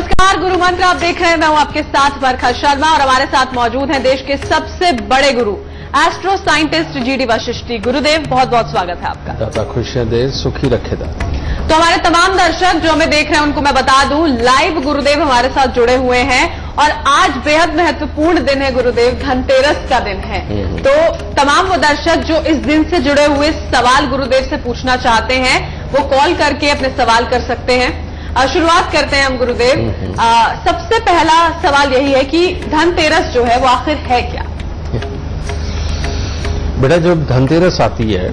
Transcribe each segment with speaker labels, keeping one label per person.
Speaker 1: नमस्कार, गुरु मंत्र आप देख रहे हैं। मैं हूं आपके साथ बरखा शर्मा और हमारे साथ मौजूद हैं देश के सबसे बड़े गुरु astro scientist GD Vashishtha ji. गुरुदेव, बहुत बहुत स्वागत है आपका।
Speaker 2: दाता खुशियां दे, सुखी रखेदा।
Speaker 1: तो हमारे तमाम दर्शक जो हमें देख रहे हैं उनको मैं बता दूं, लाइव गुरुदेव हमारे साथ जुड़े हुए हैं और आज बेहद महत्वपूर्ण दिन है गुरुदेव, धनतेरस का दिन है। तो तमाम वो दर्शक जो इस दिन से जुड़े हुए सवाल गुरुदेव से पूछना चाहते हैं वो कॉल करके अपने सवाल कर सकते हैं। शुरुआत करते हैं हम गुरुदेव। सबसे पहला सवाल यही है कि धनतेरस जो है वो आखिर है क्या?
Speaker 2: बेटा, जब धनतेरस आती है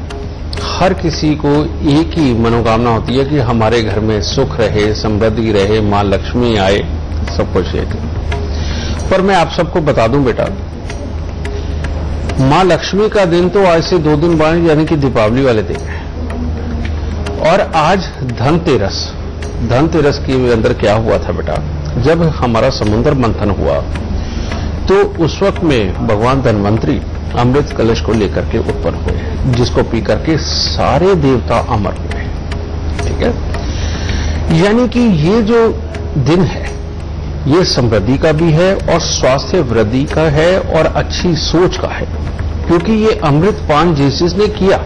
Speaker 2: हर किसी को एक ही मनोकामना होती है कि हमारे घर में सुख रहे, समृद्धि रहे, मां लक्ष्मी आए, सब कुछ है। पर मैं आप सबको बता दूं बेटा, मां लक्ष्मी का दिन तो आज से 2 दिन बाद यानी कि दीपावली वाले दिन है। और आज धनतेरस के अंदर क्या हुआ था बेटा, जब हमारा समुद्र मंथन हुआ तो उस वक्त में भगवान धन्वंतरी अमृत कलश को लेकर के उत्पन्न हुए, जिसको पी करके सारे देवता अमर हुए। ठीक है, यानी कि ये जो दिन है ये समृद्धि का भी है और स्वास्थ्य वृद्धि का है और अच्छी सोच का है, क्योंकि ये अमृत पान जिसने किया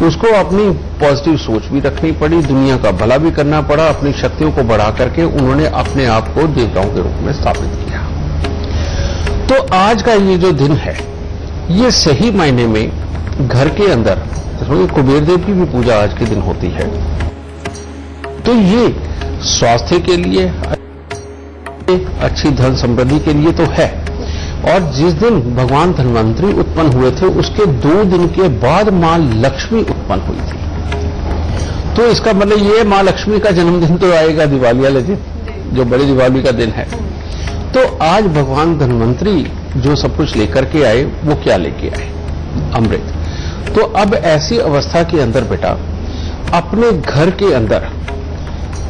Speaker 2: उसको अपनी पॉजिटिव सोच भी रखनी पड़ी, दुनिया का भला भी करना पड़ा, अपनी शक्तियों को बढ़ा करके उन्होंने अपने आप को देवताओं के रूप में स्थापित किया। तो आज का ये जो दिन है ये सही मायने में घर के अंदर कुबेर देव की भी पूजा आज के दिन होती है। तो ये स्वास्थ्य के लिए, अच्छी धन समृद्धि के लिए तो है। और जिस दिन भगवान धन्वंतरी उत्पन्न हुए थे उसके 2 दिन के बाद मां लक्ष्मी उत्पन्न हुई थी। तो इसका मतलब ये मां लक्ष्मी का जन्मदिन तो आएगा दिवाली वाले दिन, जो बड़ी दिवाली का दिन है। तो आज भगवान धन्वंतरी जो सब कुछ लेकर के आए वो क्या लेके आए? अमृत। तो अब ऐसी अवस्था के अंदर बेटा अपने घर के अंदर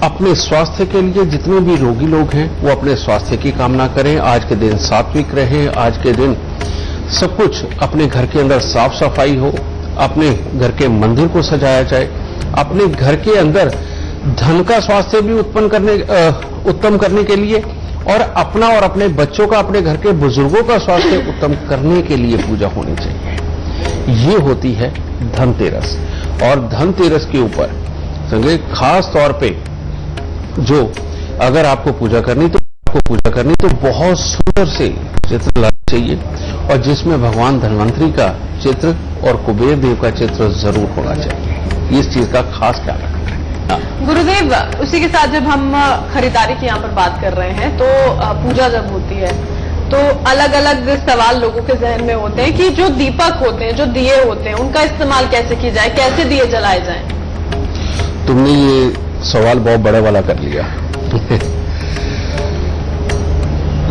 Speaker 2: अपने स्वास्थ्य के लिए जितने भी रोगी लोग हैं वो अपने स्वास्थ्य की कामना करें। आज के दिन सात्विक रहें, आज के दिन सब कुछ अपने घर के अंदर साफ सफाई हो, अपने घर के मंदिर को सजाया जाए, अपने घर के अंदर धन का स्वास्थ्य भी उत्तम करने के लिए और अपना और अपने बच्चों का, अपने घर के बुजुर्गों का स्वास्थ्य उत्तम करने के लिए पूजा होनी चाहिए। ये होती है धनतेरस। और धनतेरस के ऊपर समझे खास तौर पे जो अगर आपको पूजा करनी तो बहुत सुंदर से चित्र लाना चाहिए और जिसमें भगवान धन्वंतरी का चित्र और कुबेर देव का चित्र जरूर होना चाहिए। इस चीज का खास ख्याल रखना है।
Speaker 1: गुरुदेव, उसी के साथ जब हम खरीदारी की यहाँ पर बात कर रहे हैं तो पूजा जब होती है तो अलग अलग सवाल लोगों के जहन में होते हैं कि जो दीपक होते हैं, जो दिए होते हैं, उनका इस्तेमाल कैसे की जाए, कैसे दिए जलाए जाएं?
Speaker 2: तुमने ये सवाल बहुत बड़ा वाला कर लिया।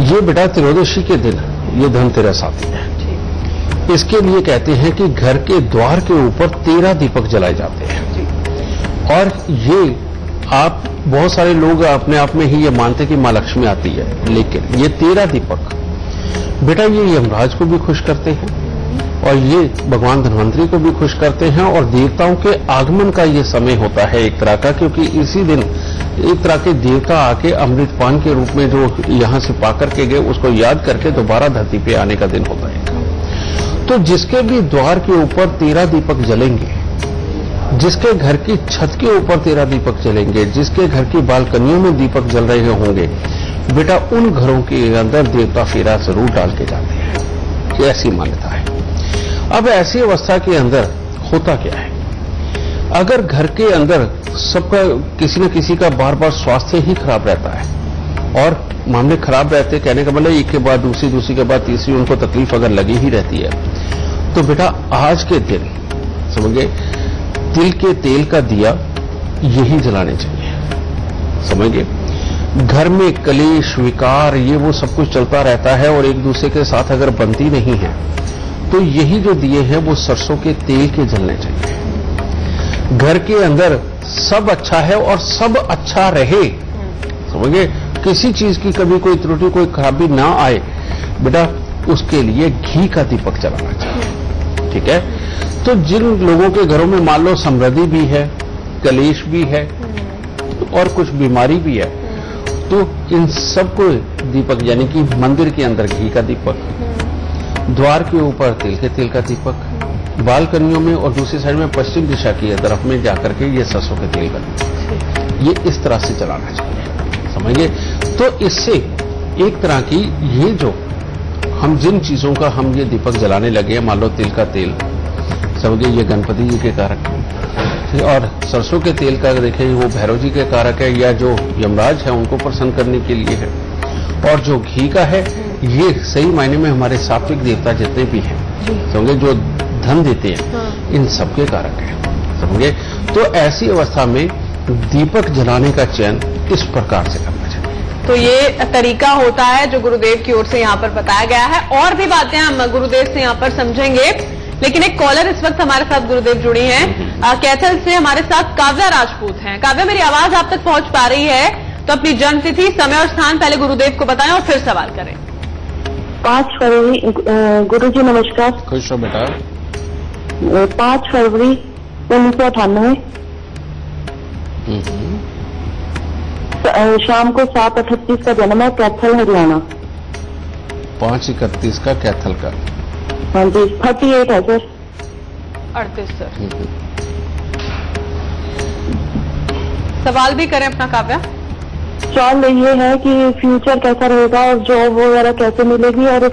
Speaker 2: ये बेटा त्रयोदशी के दिन ये धनतेरस आती है। इसके लिए कहते हैं कि घर के द्वार के ऊपर 13 दीपक जलाए जाते हैं। और ये आप बहुत सारे लोग अपने आप में ही ये मानते हैं कि मां लक्ष्मी आती है, लेकिन ये 13 दीपक बेटा ये यमराज को भी खुश करते हैं और ये भगवान धन्वंतरी को भी खुश करते हैं और देवताओं के आगमन का ये समय होता है एक तरह का, क्योंकि इसी दिन एक तरह के देवता आके अमृतपान के रूप में जो यहां से पाकर के गए उसको याद करके दोबारा धरती पे आने का दिन होता है। तो जिसके भी द्वार के ऊपर 13 दीपक जलेंगे, जिसके घर की छत के ऊपर 13 दीपक जलेंगे, जिसके घर की बालकनियों में दीपक जल रहे होंगे, बेटा उन घरों के अंदर देवता फेरा जरूर डाल के जाते हैं। ऐसी मान्यता है। अब ऐसी अवस्था के अंदर होता क्या है, अगर घर के अंदर सबका किसी न किसी का बार बार स्वास्थ्य ही खराब रहता है और मामले खराब रहते, कहने का मतलब एक के बाद दूसरी के बाद तीसरी उनको तकलीफ अगर लगी ही रहती है, तो बेटा आज के दिन समझिए तिल के तेल का दिया यही जलाने चाहिए। समझिए घर में कलेश विकार ये वो सब कुछ चलता रहता है और एक दूसरे के साथ अगर बनती नहीं है तो यही जो दिए हैं वो सरसों के तेल के जलने चाहिए। घर के अंदर सब अच्छा है और सब अच्छा रहे, समझिए किसी चीज की कभी कोई त्रुटि कोई खराबी ना आए, बेटा उसके लिए घी का दीपक जलाना चाहिए। ठीक है, तो जिन लोगों के घरों में मान लो समृद्धि भी है, कलेश भी है और कुछ बीमारी भी है, तो इन सबको दीपक यानी कि मंदिर के अंदर घी का दीपक, द्वार के ऊपर तिल का दीपक, बालकनियों में और दूसरी साइड में पश्चिम दिशा की तरफ में जाकर के ये सरसों के तेल का दीपक, ये इस तरह से जलाना चाहिए, समझिए। तो इससे एक तरह की ये जो हम जिन चीजों का हम ये दीपक जलाने लगे हैं, मान लो तिल का तेल, समझिए ये गणपति जी के कारक है, और सरसों के तेल का देखिए वो भैरव जी के कारक है, या जो यमराज है उनको प्रसन्न करने के लिए है, और जो घी का है ये सही मायने में हमारे सात्विक देवता जितने भी हैं, समझे, जो धन देते हैं, इन सबके कारक है, समझे। तो ऐसी अवस्था में दीपक जलाने का चयन इस प्रकार से करना चाहिए।
Speaker 1: तो ये तरीका होता है जो गुरुदेव की ओर से यहाँ पर बताया गया है। और भी बातें हम गुरुदेव से यहाँ पर समझेंगे, लेकिन एक कॉलर इस वक्त हमारे साथ गुरुदेव जुड़ी हैं कैथल से, हमारे साथ काव्या राजपूत हैं। काव्या, मेरी आवाज आप तक पहुंच पा रही है? तो अपनी जन्मतिथि, समय और स्थान पहले गुरुदेव को बताएं और फिर सवाल करें।
Speaker 3: 5 फरवरी। गुरुजी नमस्कार।
Speaker 2: खुश हो बेटा।
Speaker 3: 5 फरवरी 1998, शाम को 7:38 का जन्म है, कैथल हरियाणा।
Speaker 2: 5:31 का कैथल का।
Speaker 3: हाँ जी, 38 है सर।
Speaker 1: 38 सर। सवाल भी करें अपना काव्या।
Speaker 3: सवाल ये है कि फ्यूचर कैसा रहेगा और जॉब वगैरह कैसे मिलेगी, और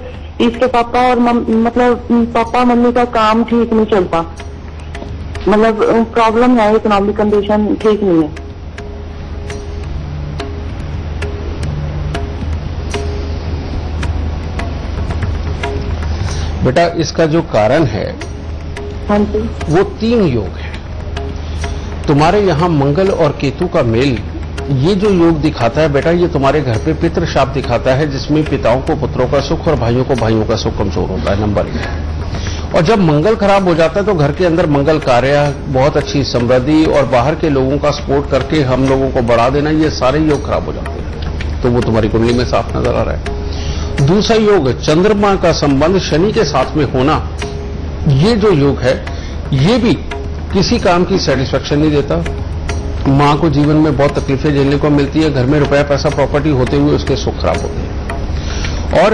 Speaker 3: इसके पापा और मतलब पापा मम्मी का काम ठीक नहीं चलता, मतलब प्रॉब्लम है, इकोनॉमिक कंडीशन ठीक नहीं है।
Speaker 2: बेटा इसका जो कारण है
Speaker 3: हाँ जी।
Speaker 2: वो 3 योग है। तुम्हारे यहाँ मंगल और केतु का मेल, ये जो योग दिखाता है बेटा, ये तुम्हारे घर पे पितृ शाप दिखाता है, जिसमें पिताओं को पुत्रों का सुख और भाइयों को भाइयों का सुख कमजोर होता है, नंबर 1। और जब मंगल खराब हो जाता है तो घर के अंदर मंगल कार्य, बहुत अच्छी समृद्धि और बाहर के लोगों का सपोर्ट करके हम लोगों को बढ़ा देना, ये सारे योग खराब हो जाते हैं। तो वो तुम्हारी कुंडली में साफ नजर आ रहा है। दूसरा योग, चंद्रमा का संबंध शनि के साथ में होना, ये जो योग है ये भी किसी काम की सेटिस्फेक्शन नहीं देता। मां को जीवन में बहुत तकलीफें झेलने को मिलती है, घर में रुपया पैसा प्रॉपर्टी होते हुए उसके सुख खराब होते हैं। और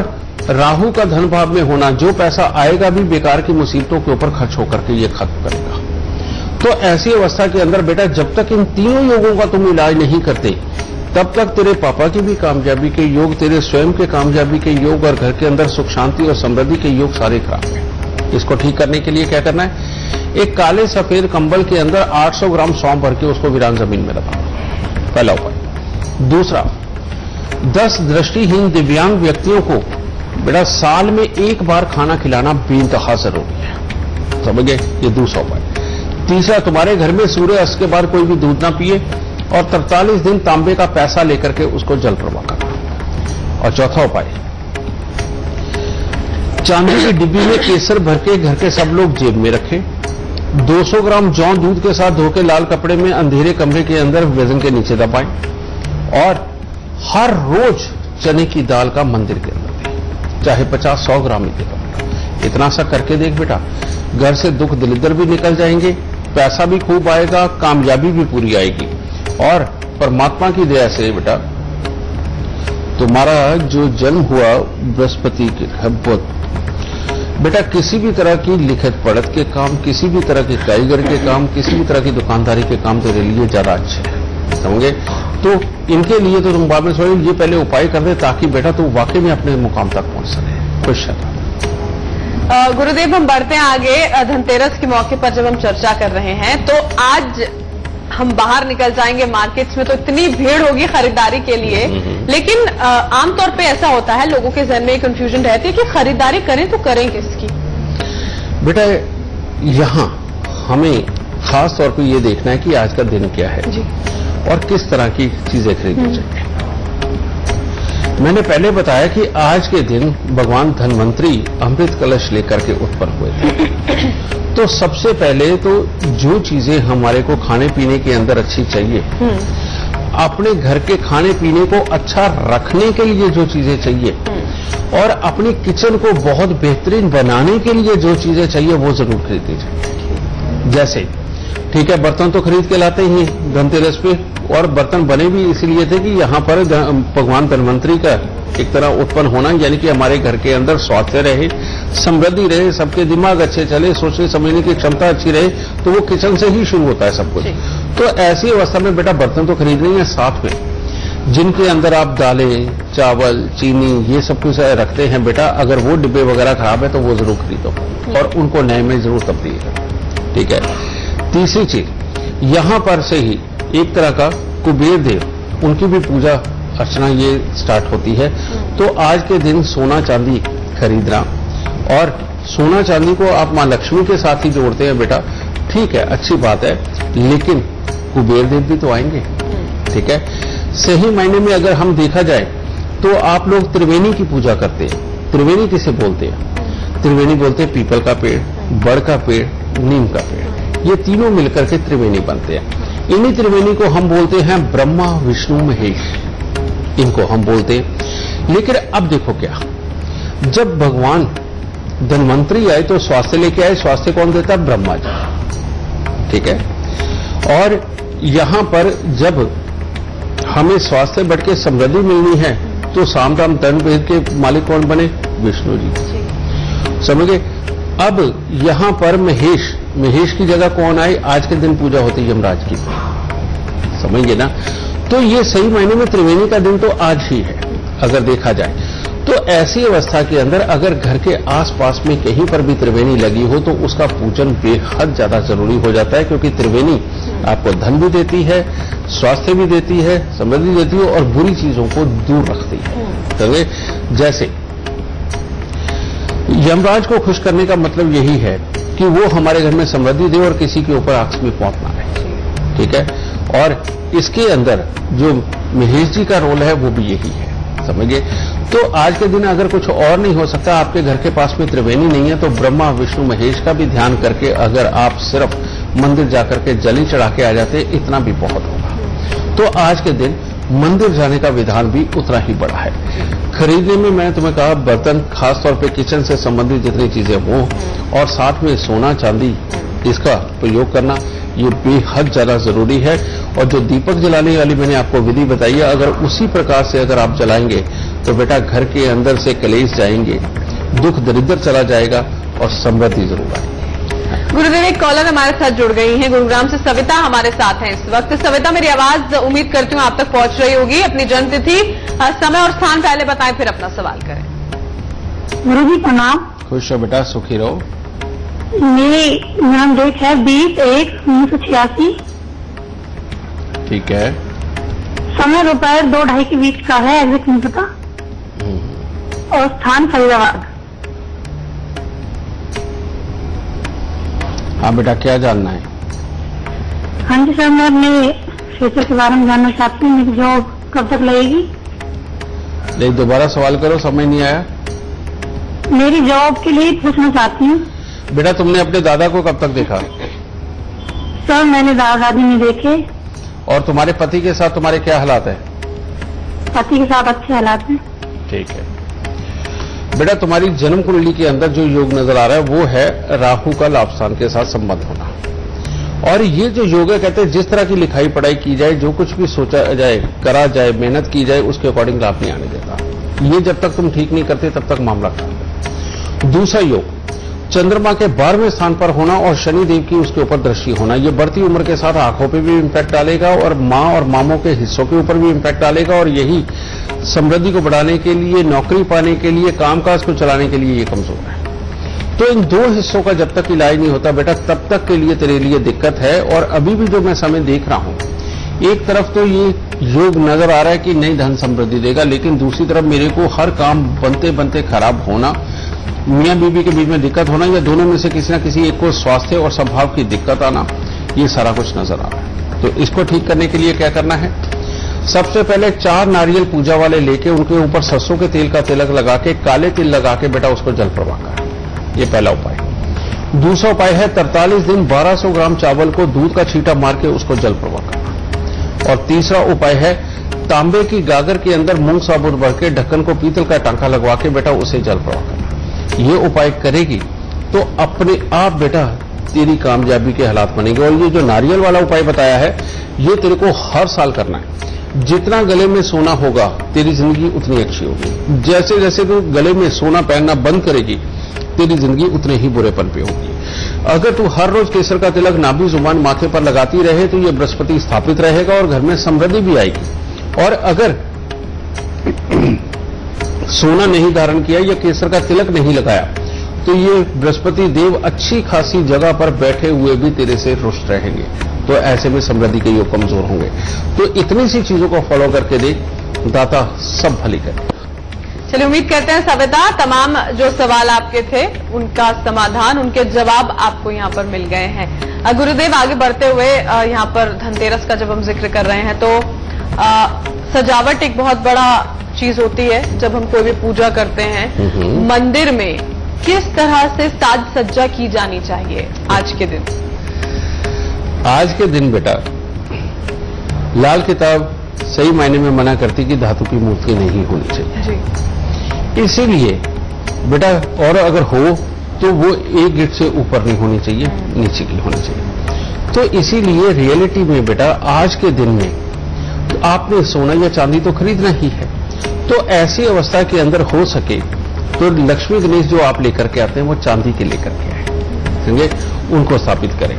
Speaker 2: राहु का धन भाव में होना, जो पैसा आएगा भी बेकार की मुसीबतों के ऊपर खर्च होकर के ये खत्म करेगा। तो ऐसी अवस्था के अंदर बेटा जब तक इन तीनों योगों का तुम इलाज नहीं करते, तब तक तेरे पापा की भी कामयाबी के योग, तेरे स्वयं के कामयाबी के योग और घर के अंदर सुख शांति और समृद्धि के योग सारे खराब हैं। इसको ठीक करने के लिए क्या करना है? एक काले सफेद कंबल के अंदर 800 ग्राम सौंफ भर के उसको वीरान जमीन में रखना, पहला उपाय। दूसरा, 10 दृष्टिहीन दिव्यांग व्यक्तियों को बेटा साल में 1 बार खाना खिलाना बेइंतहा जरूरी है, समझ गए? ये दूसरा उपाय। तीसरा, तुम्हारे घर में सूर्य अस्त के बाद कोई भी दूध ना पिए, और 43 दिन तांबे का पैसा लेकर के उसको जल प्रवाह करना। और चौथा उपाय, चांदी की डिब्बी में केसर भर के घर के सब लोग जेब में रखें। 200 ग्राम जौ दूध के साथ धोके लाल कपड़े में अंधेरे कमरे के अंदर वजन के नीचे दबाएं, और हर रोज चने की दाल का मंदिर के अंदर दें, चाहे 50-100 ग्राम ही देगा। इतना सा करके देख बेटा, घर से दुख दलिद्र भी निकल जाएंगे, पैसा भी खूब आएगा, कामयाबी भी पूरी आएगी। और परमात्मा की दया से बेटा तुम्हारा जो जन्म हुआ बृहस्पति के बुध, बेटा किसी भी तरह की लिखित पढ़त के काम, किसी भी तरह के कारीगर के काम, किसी भी तरह की दुकानदारी के काम तेरे लिए ज्यादा अच्छे हैं, समझे? तो इनके लिए तो तुम बाद में सोचो, ये पहले उपाय कर दे ताकि बेटा तू वाकई में अपने मुकाम तक पहुंच सके। खुश है।
Speaker 1: गुरुदेव, हम बढ़ते हैं आगे। धनतेरस के मौके पर जब हम चर्चा कर रहे हैं, तो आज हम बाहर निकल जाएंगे मार्केट्स में तो इतनी भीड़ होगी खरीदारी के लिए, लेकिन आमतौर पे ऐसा होता है, लोगों के जहन में कंफ्यूजन रहती है कि खरीदारी करें तो करें किसकी?
Speaker 2: बेटा यहाँ हमें खास तौर पे ये देखना है कि आज का दिन क्या है
Speaker 1: जी, और
Speaker 2: किस तरह की चीजें खरीदनी चाहिए। मैंने पहले बताया कि आज के दिन भगवान धन्वंतरी अमृत कलश लेकर के उत्पन्न हुए थे। तो सबसे पहले तो जो चीजें हमारे को खाने पीने के अंदर अच्छी चाहिए, अपने घर के खाने पीने को अच्छा रखने के लिए जो चीजें चाहिए, और अपनी किचन को बहुत बेहतरीन बनाने के लिए जो चीजें चाहिए वो जरूर खरीदनी चाहिए। जैसे ठीक है, बर्तन तो खरीद के लाते ही धनतेरस पे, और बर्तन बने भी इसलिए थे कि यहाँ पर भगवान धन्वंतरी का एक तरह उत्पन्न होना, यानी कि हमारे घर के अंदर स्वास्थ्य रहे, समृद्धि रहे, सबके दिमाग अच्छे चले, सोचने समझने की क्षमता अच्छी रहे, तो वो किचन से ही शुरू होता है सब कुछ। तो ऐसी अवस्था में बेटा बर्तन तो खरीदने हैं, साथ में जिनके अंदर आप दालें, चावल, चीनी ये सब कुछ रखते हैं बेटा, अगर वो डिब्बे वगैरह खराब है तो वो जरूर खरीदो और उनको नए में जरूर तब्दील करो। ठीक है। तीसरी चीज, यहां पर से ही एक तरह का कुबेर देव, उनकी भी पूजा अर्चना ये स्टार्ट होती है। तो आज के दिन सोना चांदी खरीदना, और सोना चांदी को आप मां लक्ष्मी के साथ ही जोड़ते हैं बेटा, ठीक है, अच्छी बात है, लेकिन कुबेर देव भी तो आएंगे। ठीक है। सही मायने में अगर हम देखा जाए तो आप लोग त्रिवेणी की पूजा करते हैं। त्रिवेणी किसे बोलते हैं? त्रिवेणी बोलते हैं पीपल का पेड़, बड़ का पेड़, नीम का पेड़, ये तीनों मिलकर के त्रिवेणी बनते हैं। इन्हीं त्रिवेणी को हम बोलते हैं ब्रह्मा विष्णु महेश, इनको हम बोलते हैं। लेकिन अब देखो क्या, जब भगवान धन्वंतरी आए तो स्वास्थ्य लेके आए। स्वास्थ्य कौन देता? ब्रह्मा जी। ठीक है। और यहां पर जब हमें स्वास्थ्य बढ़ के समृद्धि मिलनी है तो साम दाम दंड भेद के मालिक कौन बने? विष्णु जी। समझ गए। अब यहां पर महेश की जगह कौन आए? आज के दिन पूजा होती है यमराज की, समझिए ना। तो ये सही मायने में त्रिवेणी का दिन तो आज ही है अगर देखा जाए। तो ऐसी अवस्था के अंदर अगर घर के आसपास में कहीं पर भी त्रिवेणी लगी हो तो उसका पूजन बेहद ज्यादा जरूरी हो जाता है, क्योंकि त्रिवेणी आपको धन भी देती है, स्वास्थ्य भी देती है, समृद्धि देती है और बुरी चीजों को दूर रखती है। तो जैसे यमराज को खुश करने का मतलब यही है कि वो हमारे घर में समृद्धि दे और किसी के ऊपर आकस्मिक मौत ना आए। ठीक है। और इसके अंदर जो महेश जी का रोल है वो भी यही है, समझिए। तो आज के दिन अगर कुछ और नहीं हो सकता, आपके घर के पास में त्रिवेणी नहीं है, तो ब्रह्मा विष्णु महेश का भी ध्यान करके अगर आप सिर्फ मंदिर जाकर के जली चढ़ा के आ जाते, इतना भी बहुत होगा। तो आज के दिन मंदिर जाने का विधान भी उतना ही बड़ा है। खरीदने में मैं तुम्हें कहा, बर्तन खासतौर पे किचन से संबंधित जितनी चीजें हों, और साथ में सोना चांदी इसका प्रयोग करना, ये बेहद ज्यादा जरूरी है। और जो दीपक जलाने वाली मैंने आपको विधि बताई है, अगर उसी प्रकार से अगर आप जलाएंगे तो बेटा घर के अंदर से कलेश जाएंगे, दुख दरिद्र चला जाएगा और समृद्धि जरूर आएगी।
Speaker 1: गुरुदेव, एक कॉलर हमारे साथ जुड़ गई हैं, गुरुग्राम से सविता हमारे साथ हैं इस वक्त। सविता, मेरी आवाज उम्मीद करती हूँ आप तक पहुंच रही होगी। अपनी जन्मतिथि, समय और स्थान पहले बताएं, फिर अपना सवाल करें।
Speaker 3: गुरु जी प्रणाम।
Speaker 2: खुश हो बेटा, सुखी रहो।
Speaker 3: मेरी नाम डेट है 20/1/1986।
Speaker 2: ठीक है।
Speaker 3: समय दोपहर 2-2:30 के बीच का है, एग्जैक्ट नहीं पता। और स्थान फरीदाबाद।
Speaker 2: हाँ बेटा, क्या जानना है?
Speaker 3: हाँ जी सर, मैं अपने फ्यूचर के बारे में जानना चाहती हूँ। मेरी जॉब कब तक लगेगी?
Speaker 2: नहीं, दोबारा सवाल करो, समझ नहीं आया।
Speaker 3: मेरी जॉब के लिए पूछना चाहती हूँ।
Speaker 2: बेटा, तुमने अपने दादा को कब तक देखा?
Speaker 3: सर, मैंने दादा दादी नहीं देखे।
Speaker 2: और तुम्हारे पति के साथ तुम्हारे क्या हालात है?
Speaker 3: पति के साथ अच्छे हालात हैं।
Speaker 2: ठीक है बेटा, तुम्हारी जन्म कुंडली के अंदर जो योग नजर आ रहा है वो है राहु का लाभ स्थान के साथ संबंध होना। और ये जो योग है, कहते हैं जिस तरह की लिखाई पढ़ाई की जाए, जो कुछ भी सोचा जाए, करा जाए, मेहनत की जाए, उसके अकॉर्डिंग लाभ नहीं आने देता। ये जब तक तुम ठीक नहीं करते तब तक मामला खराब है। दूसरा योग चंद्रमा के 12वें स्थान पर होना और शनि देव की उसके ऊपर दृष्टि होना, ये बढ़ती उम्र के साथ आंखों पे भी इम्पैक्ट डालेगा और मां और मामों के हिस्सों के ऊपर भी इम्पैक्ट डालेगा। और यही समृद्धि को बढ़ाने के लिए, नौकरी पाने के लिए, कामकाज को चलाने के लिए ये कमजोर है। तो इन दो हिस्सों का जब तक इलाज नहीं होता बेटा, तब तक के लिए तेरे लिए दिक्कत है। और अभी भी जो मैं समय देख रहा हूं, एक तरफ तो ये योग नजर आ रहा है कि नई धन समृद्धि देगा, लेकिन दूसरी तरफ मेरे को हर काम बनते बनते खराब होना, मियां बीबी के बीच में दिक्कत होना, या दोनों में से किसी न किसी एक को स्वास्थ्य और स्वभाव की दिक्कत आना, ये सारा कुछ नजर आ रहा है। तो इसको ठीक करने के लिए क्या करना है? सबसे पहले 4 नारियल पूजा वाले लेके उनके ऊपर सरसों के तेल का तिलक लगा के, काले तिल लगा के बेटा उसको जल प्रवाह करना, ये पहला उपाय। दूसरा उपाय है 43 दिन 1200 ग्राम चावल को दूध का छींटा मार के उसको जल प्रवाह करना। और तीसरा उपाय है तांबे की गागर के अंदर मूंग साबुत भर के ढक्कन को पीतल का टांका लगवा के बेटा उसे जल प्रवाह करना। ये उपाय करेगी तो अपने आप बेटा तेरी कामयाबी के हालात बनेंगे। और ये जो नारियल वाला उपाय बताया है, ये तेरे को हर साल करना है। जितना गले में सोना होगा तेरी जिंदगी उतनी अच्छी होगी। जैसे जैसे तू गले में सोना पहनना बंद करेगी, तेरी जिंदगी उतने ही बुरेपन पे होगी। अगर तू हर रोज केसर का तिलक नाभि जुबान माथे पर लगाती रहे तो ये बृहस्पति स्थापित रहेगा और घर में समृद्धि भी आएगी। और अगर सोना नहीं धारण किया या केसर का तिलक नहीं लगाया तो ये बृहस्पति देव अच्छी खासी जगह पर बैठे हुए भी तेरे से रुष्ट रहेंगे। तो ऐसे में समृद्धि के योग कमजोर होंगे। तो इतनी सी चीजों को फॉलो करके देख, दाता सब भली करे।
Speaker 1: चलिए, उम्मीद करते हैं सविता, तमाम जो सवाल आपके थे उनका समाधान, उनके जवाब आपको यहाँ पर मिल गए हैं। गुरुदेव, आगे बढ़ते हुए यहाँ पर धनतेरस का जब हम जिक्र कर रहे हैं तो सजावट एक बहुत बड़ा चीज होती है। जब हम कोई भी पूजा करते हैं मंदिर में, किस तरह से साज सज्जा की जानी चाहिए आज के दिन?
Speaker 2: आज के दिन बेटा, लाल किताब सही मायने में मना करती कि धातु की मूर्ति नहीं होनी चाहिए
Speaker 1: जी।
Speaker 2: इसीलिए बेटा, और अगर हो तो वो 1 गिट से ऊपर नहीं होनी चाहिए, नीचे की होनी चाहिए। तो इसीलिए रियलिटी में बेटा आज के दिन में तो आपने सोना या चांदी तो खरीदना ही है। तो ऐसी अवस्था के अंदर हो सके तो लक्ष्मी गणेश जो आप लेकर के आते हैं वो चांदी के लेकर के आए, समझे, उनको स्थापित करें।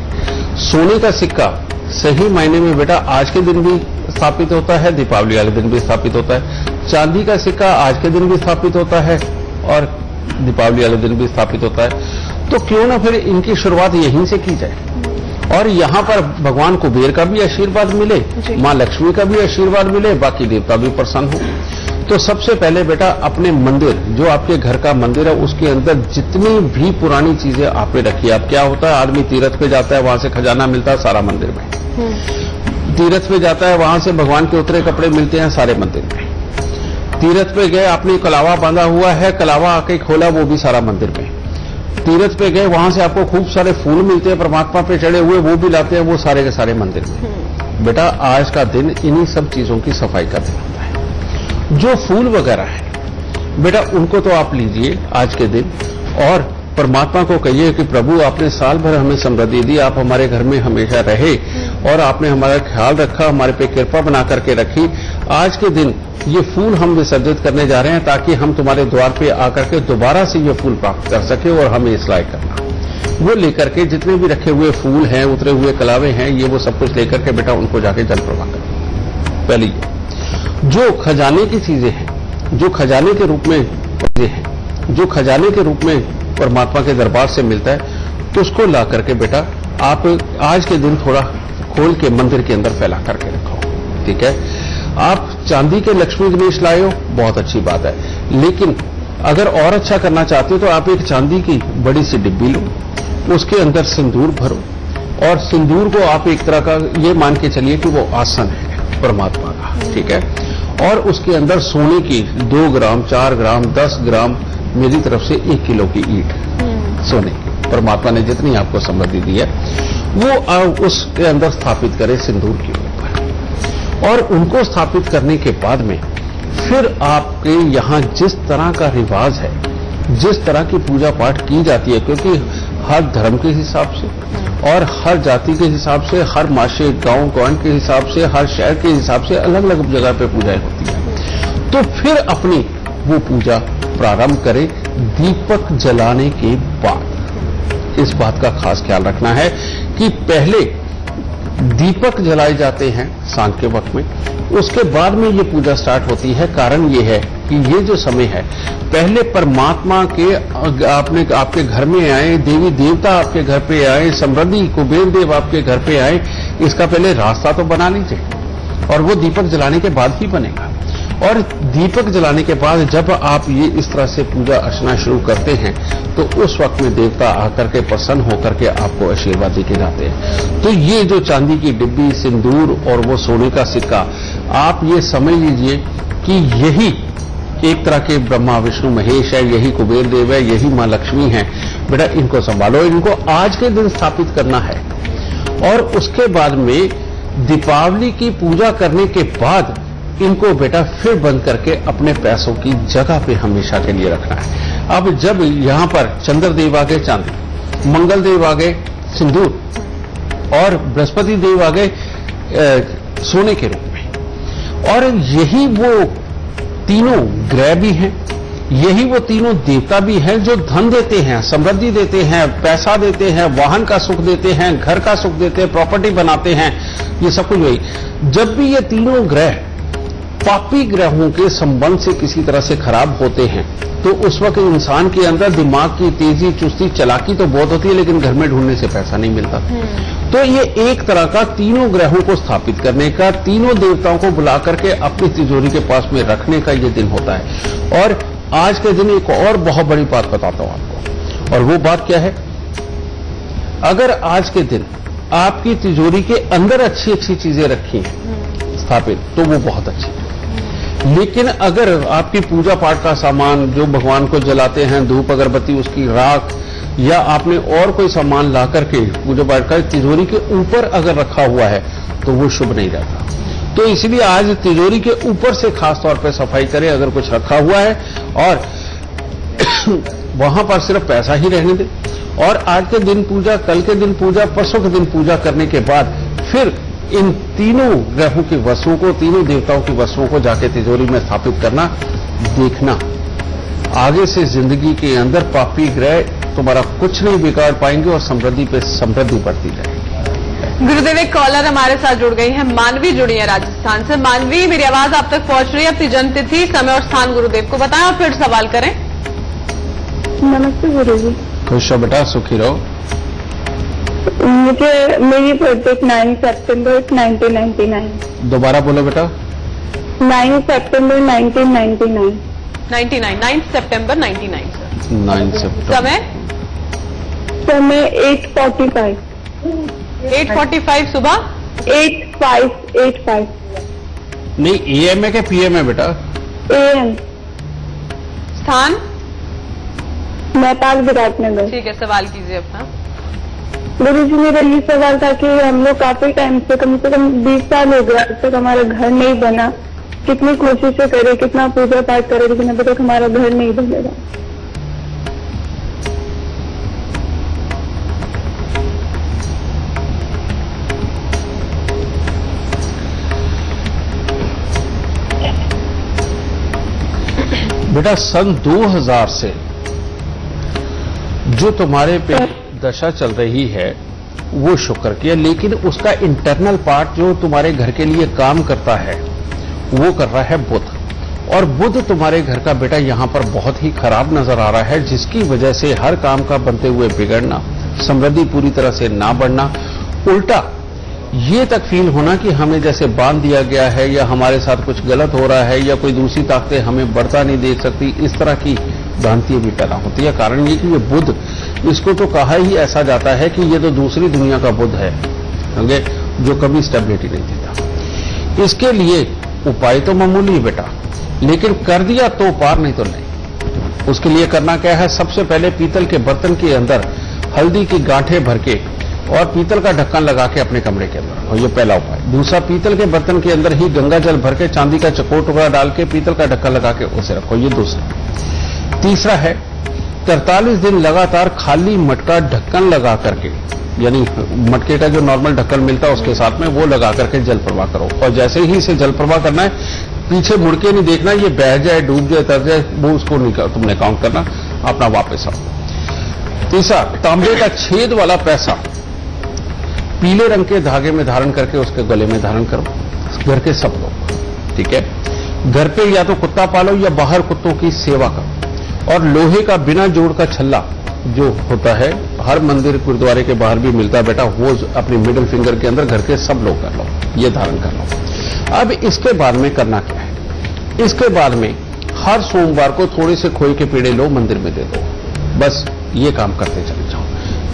Speaker 2: सोने का सिक्का सही मायने में बेटा आज के दिन भी स्थापित होता है, दीपावली वाले दिन भी स्थापित होता है। चांदी का सिक्का आज के दिन भी स्थापित होता है और दीपावली वाले दिन भी स्थापित होता है। तो क्यों ना फिर इनकी शुरुआत यहीं से की जाए और यहां पर भगवान कुबेर का भी आशीर्वाद मिले, मां लक्ष्मी का भी आशीर्वाद मिले, बाकी देवता भी प्रसन्न हो। तो सबसे पहले बेटा अपने मंदिर, जो आपके घर का मंदिर है, उसके अंदर जितनी भी पुरानी चीजें आपने रखी है। अब क्या होता है, आदमी तीर्थ पे जाता है, वहां से खजाना मिलता है सारा मंदिर में। तीर्थ पे जाता है, वहां से भगवान के उतरे कपड़े मिलते हैं सारे मंदिर में। तीर्थ पे गए, आपने कलावा बांधा हुआ है, कलावा आके खोला, वो भी सारा मंदिर में। तीर्थ पे गए, वहां से आपको खूब सारे फूल मिलते हैं परमात्मा पे चढ़े हुए, वो भी लाते हैं, वो सारे के सारे मंदिर में। बेटा आज का दिन इन्हीं सब चीजों की सफाई का दिन होता है। जो फूल वगैरह है बेटा उनको तो आप लीजिए आज के दिन और परमात्मा को कहिए कि प्रभु आपने साल भर हमें समृद्धि दी, आप हमारे घर में हमेशा रहे और आपने हमारा ख्याल रखा, हमारे पे कृपा बना करके रखी। आज के दिन ये फूल हम विसर्जित करने जा रहे हैं ताकि हम तुम्हारे द्वार पे आकर के दोबारा से ये फूल प्राप्त कर सके और हमें इस लायक करना। वो लेकर के जितने भी रखे हुए फूल हैं, उतरे हुए कलावे हैं, ये वो सब कुछ लेकर के बेटा उनको जाके जल प्रवाह करें। पहले ये जो खजाने की चीजें हैं, जो खजाने के रूप में चीजें हैं, जो खजाने के रूप में परमात्मा के दरबार से मिलता है, तो उसको ला करके बेटा आप आज के दिन थोड़ा खोल के मंदिर के अंदर फैला करके रखो, ठीक है। आप चांदी के लक्ष्मी गणेश लाए हो, बहुत अच्छी बात है, लेकिन अगर और अच्छा करना चाहते हो तो आप एक चांदी की बड़ी सी डिब्बी लो, उसके अंदर सिंदूर भरो और सिंदूर को आप एक तरह का ये मान के चलिए कि वो आसन है परमात्मा का, ठीक है। और उसके अंदर सोने की 2 ग्राम, 4 ग्राम, 10 ग्राम, मेरी तरफ से 1 किलो की ईंट सोने की, परमात्मा ने जितनी आपको समृद्धि दी है वो उसके अंदर स्थापित करें सिंदूर के ऊपर। और उनको स्थापित करने के बाद में फिर आपके यहाँ जिस तरह का रिवाज है, जिस तरह की पूजा पाठ की जाती है, क्योंकि हर धर्म के हिसाब से और हर जाति के हिसाब से, हर माशे गांव के हिसाब से, हर शहर के हिसाब से अलग अलग जगह पे पूजाएं होती है। तो फिर अपनी वो पूजा प्रारंभ करें दीपक जलाने के बाद। इस बात का खास ख्याल रखना है कि पहले दीपक जलाए जाते हैं सांझ के वक्त में, उसके बाद में ये पूजा स्टार्ट होती है। कारण ये है कि ये जो समय है, पहले परमात्मा के आपके घर में आए, देवी देवता आपके घर पे आए, समृद्धि कुबेर देव आपके घर पे आए, इसका पहले रास्ता तो बना लीजिए और वो दीपक जलाने के बाद ही बनेगा। और दीपक जलाने के बाद जब आप ये इस तरह से पूजा अर्चना शुरू करते हैं तो उस वक्त में देवता आकर के प्रसन्न होकर के आपको आशीर्वाद देके जाते हैं। तो ये जो चांदी की डिब्बी, सिंदूर और वो सोने का सिक्का, आप ये समझ लीजिए कि यही एक तरह के ब्रह्मा विष्णु महेश है, यही कुबेर देव है, यही मां लक्ष्मी है। बेटा इनको संभालो, इनको आज के दिन स्थापित करना है और उसके बाद में दीपावली की पूजा करने के बाद इनको बेटा फिर बंद करके अपने पैसों की जगह पे हमेशा के लिए रखना है। अब जब यहां पर चंद्रदेव आ गए चांदी, मंगल देव आ गए सिंदूर, और बृहस्पति देव आ गए सोने के रूप में। और यही वो तीनों ग्रह भी हैं, यही वो तीनों देवता भी हैं जो धन देते हैं, समृद्धि देते हैं, पैसा देते हैं, वाहन का सुख देते हैं, घर का सुख देते हैं, प्रॉपर्टी बनाते हैं, ये सब कुछ वही। जब भी ये तीनों ग्रह पापी ग्रहों के संबंध से किसी तरह से खराब होते हैं तो उस वक्त इंसान के अंदर दिमाग की तेजी, चुस्ती, चालाकी तो बहुत होती है, लेकिन घर में ढूंढने से पैसा नहीं मिलता। तो ये एक तरह का तीनों ग्रहों को स्थापित करने का, तीनों देवताओं को बुला करके अपनी तिजोरी के पास में रखने का ये दिन होता है। और आज के दिन एक और बहुत बड़ी बात बताता हूं आपको, और वो बात क्या है, अगर आज के दिन आपकी तिजोरी के अंदर अच्छी अच्छी चीजें रखी हैं स्थापित, तो वो बहुत अच्छी है। लेकिन अगर आपकी पूजा पाठ का सामान जो भगवान को जलाते हैं, धूप अगरबत्ती, उसकी राख, या आपने और कोई सामान ला करके पूजा पाठ का तिजोरी के ऊपर अगर रखा हुआ है तो वो शुभ नहीं रहता। तो इसलिए आज तिजोरी के ऊपर से खास तौर पर सफाई करें अगर कुछ रखा हुआ है, और वहां पर सिर्फ पैसा ही रहने दें। और आज के दिन पूजा, कल के दिन पूजा, परसों के दिन पूजा करने के बाद फिर इन तीनों ग्रहों की वस्तुओं को, तीनों देवताओं की वस्तुओं को जाके तिजोरी में स्थापित करना, देखना आगे से जिंदगी के अंदर पापी ग्रह तुम्हारा कुछ नहीं बिगाड़ पाएंगे और समृद्धि पे समृद्धि बढ़ती जाएगी।
Speaker 1: गुरुदेव, एक कॉलर हमारे साथ जुड़ गई है, मानवी जुड़ी है राजस्थान से। मानवी, मेरी आवाज आप तक पहुंच रही है? अपनी जन्मतिथि, समय और स्थान गुरुदेव को बताएं और फिर सवाल करें।
Speaker 3: नमस्ते गुरु जी।
Speaker 2: खुश रहो बेटा, सुखी रहो।
Speaker 3: मुझे मेरी बर्थडे 9 सितंबर 1999।
Speaker 2: दोबारा बोलो बेटा।
Speaker 3: 9 सितंबर 1999।
Speaker 1: 9 सितंबर 99 सर।
Speaker 2: 9 सितंबर।
Speaker 3: समय 8:45।
Speaker 1: 8:45 सुबह।
Speaker 3: 85।
Speaker 2: नहीं, AM है क्या PM है बेटा?
Speaker 3: AM।
Speaker 1: स्थान?
Speaker 3: नेपाल, विराटनगर।
Speaker 1: ठीक है, सवाल कीजिए अपना।
Speaker 3: गुरु जी, मेरा ये सवाल था कि हम लोग काफी टाइम से कम 20 साल हो गया, अब तक हमारा घर नहीं बना। कितनी कोशिशें करे, कितना पूजा पाठ करे, लेकिन अभी तक हमारा घर नहीं बनेगा।
Speaker 2: बेटा, सन 2000 से जो तुम्हारे पे दशा चल रही है वो शुक्र किया, लेकिन उसका इंटरनल पार्ट जो तुम्हारे घर के लिए काम करता है वो कर रहा है बुध। और बुध तुम्हारे घर का बेटा यहां पर बहुत ही खराब नजर आ रहा है, जिसकी वजह से हर काम का बनते हुए बिगड़ना, समृद्धि पूरी तरह से ना बढ़ना, उल्टा ये तक फील होना कि हमें जैसे बांध दिया गया है, या हमारे साथ कुछ गलत हो रहा है, या कोई दूसरी ताकतें हमें बढ़ता नहीं देख सकती, इस तरह की भ्रांतियां भी पैदा होती है। कारण ये कि ये बुध, इसको तो कहा ही ऐसा जाता है कि ये तो दूसरी दुनिया का बुध है, जो कभी स्टेबिलिटी नहीं देता। इसके लिए उपाय तो मामूली है बेटा, लेकिन कर दिया तो पार, नहीं तो नहीं। उसके लिए करना क्या है, सबसे पहले पीतल के बर्तन के अंदर हल्दी की गांठें भर के और पीतल का ढक्कन लगा के अपने कमरे के अंदर रखो, ये पहला उपाय। दूसरा, पीतल के बर्तन के अंदर ही गंगा जल भर के चांदी का चकोर टुकड़ा डाल के पीतल का ढक्कन लगा के उसे रखो, ये दूसरा। तीसरा है 43 दिन लगातार खाली मटका ढक्कन लगा करके, यानी मटके का जो नॉर्मल ढक्कन मिलता है उसके साथ में वो लगा करके जल प्रवाह करो। और जैसे ही इसे जल प्रवाह करना है, पीछे मुड़ के नहीं देखना, ये बह जाए, डूब जाए, तर जाए, वो उसको नहीं तुमने काउंट करना, अपना वापस आओ। तीसरा, तांबे का छेद वाला पैसा पीले रंग के धागे में धारण करके उसके गले में धारण करो, घर के सब लोग, ठीक है। घर पे या तो कुत्ता पालो या बाहर कुत्तों की सेवा करो। और लोहे का बिना जोड़ का छल्ला जो होता है, हर मंदिर गुरुद्वारे के बाहर भी मिलता है बेटा, वो अपनी मिडिल फिंगर के अंदर घर के सब लोग कर लो, ये धारण कर लो। अब इसके बाद में करना क्या है, इसके बाद में हर सोमवार को थोड़े से खोए के पेड़े लो, मंदिर में दे दो, बस ये काम करते चले जाओ।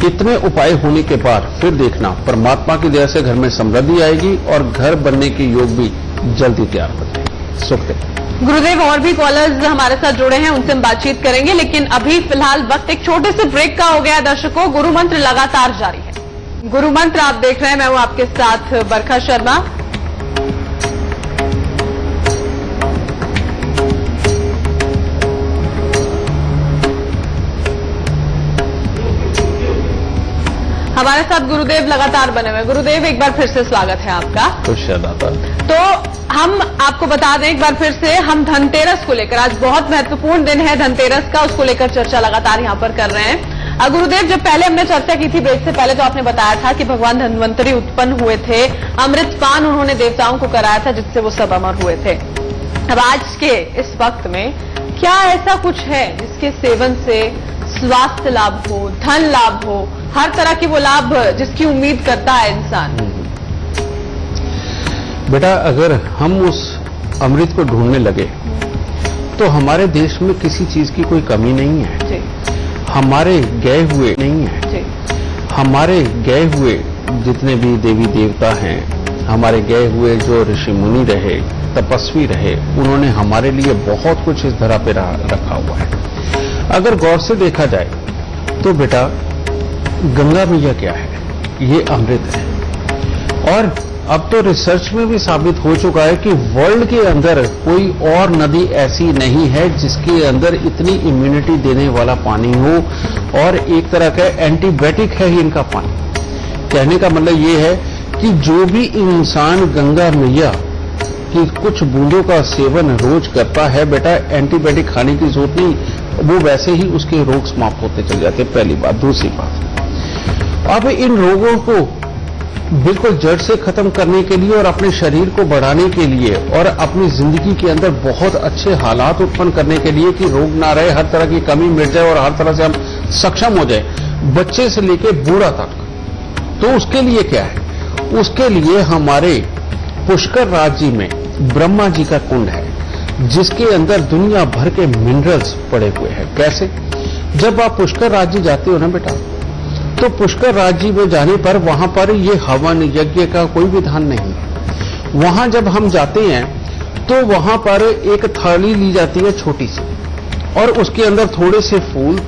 Speaker 2: इतने उपाय होने के बाद फिर देखना, परमात्मा की दया से घर में समृद्धि आएगी और घर बनने के योग भी जल्दी तैयार हो जाएंगे। सुख दे।
Speaker 1: गुरुदेव, और भी कॉलर्स हमारे साथ जुड़े हैं, उनसे हम बातचीत करेंगे, लेकिन अभी फिलहाल वक्त एक छोटे से ब्रेक का हो गया। दर्शकों, गुरु मंत्र लगातार जारी है। गुरु मंत्र आप देख रहे हैं, मैं हूं आपके साथ बरखा शर्मा। हमारे हमारे साथ गुरुदेव लगातार बने हुए। गुरुदेव, एक बार फिर से स्वागत है आपका।
Speaker 2: खुश है दाता।
Speaker 1: तो हम आपको बता दें एक बार फिर से, हम धनतेरस को लेकर, आज बहुत महत्वपूर्ण दिन है धनतेरस का, उसको लेकर चर्चा लगातार यहाँ पर कर रहे हैं। गुरुदेव, जब पहले हमने चर्चा की थी ब्रेक से पहले, तो आपने बताया था कि भगवान धन्वंतरी उत्पन्न हुए थे, अमृतपान उन्होंने देवताओं को कराया था जिससे वो सब अमर हुए थे। अब आज के इस वक्त में क्या ऐसा कुछ है जिसके सेवन से स्वास्थ्य लाभ हो, धन लाभ हो, हर तरह की वो लाभ जिसकी उम्मीद करता है इंसान?
Speaker 2: बेटा, अगर हम उस अमृत को ढूंढने लगे तो हमारे देश में किसी चीज की कोई कमी नहीं है।
Speaker 1: जी।
Speaker 2: हमारे गए हुए नहीं है।
Speaker 1: जी।
Speaker 2: हमारे गए हुए जितने भी देवी देवता हैं, हमारे गए हुए जो ऋषि मुनि रहे, तपस्वी रहे, उन्होंने हमारे लिए बहुत कुछ इस धरा पे रखा हुआ है। अगर गौर से देखा जाए तो बेटा, गंगा मैया क्या है? ये अमृत है। और अब तो रिसर्च में भी साबित हो चुका है कि वर्ल्ड के अंदर कोई और नदी ऐसी नहीं है जिसके अंदर इतनी इम्यूनिटी देने वाला पानी हो, और एक तरह का एंटीबायोटिक है ही इनका पानी। कहने का मतलब ये है कि जो भी इंसान गंगा मैया की कुछ बूंदों का सेवन रोज करता है बेटा, एंटीबायोटिक खाने की जरूरत नहीं, वो वैसे ही उसके रोग समाप्त होते चले जाते। पहली बात। दूसरी बात, अब इन रोगों को बिल्कुल जड़ से खत्म करने के लिए और अपने शरीर को बढ़ाने के लिए और अपनी जिंदगी के अंदर बहुत अच्छे हालात उत्पन्न करने के लिए कि रोग ना रहे, हर तरह की कमी मिट जाए और हर तरह से हम सक्षम हो जाए, बच्चे से लेके बूढ़ा तक, तो उसके लिए क्या है? उसके लिए हमारे पुष्कर राज्य में ब्रह्मा जी का कुंड है जिसके अंदर दुनिया भर के मिनरल्स पड़े हुए हैं। कैसे? जब आप पुष्कर राज्य जाते हो ना बेटा, तो पुष्कर राज्य में जाने पर वहां पर ये हवन यज्ञ का कोई विधान नहीं है। वहां जब हम जाते हैं तो वहां पर एक थाली ली जाती है छोटी सी, और उसके अंदर थोड़े से फूल,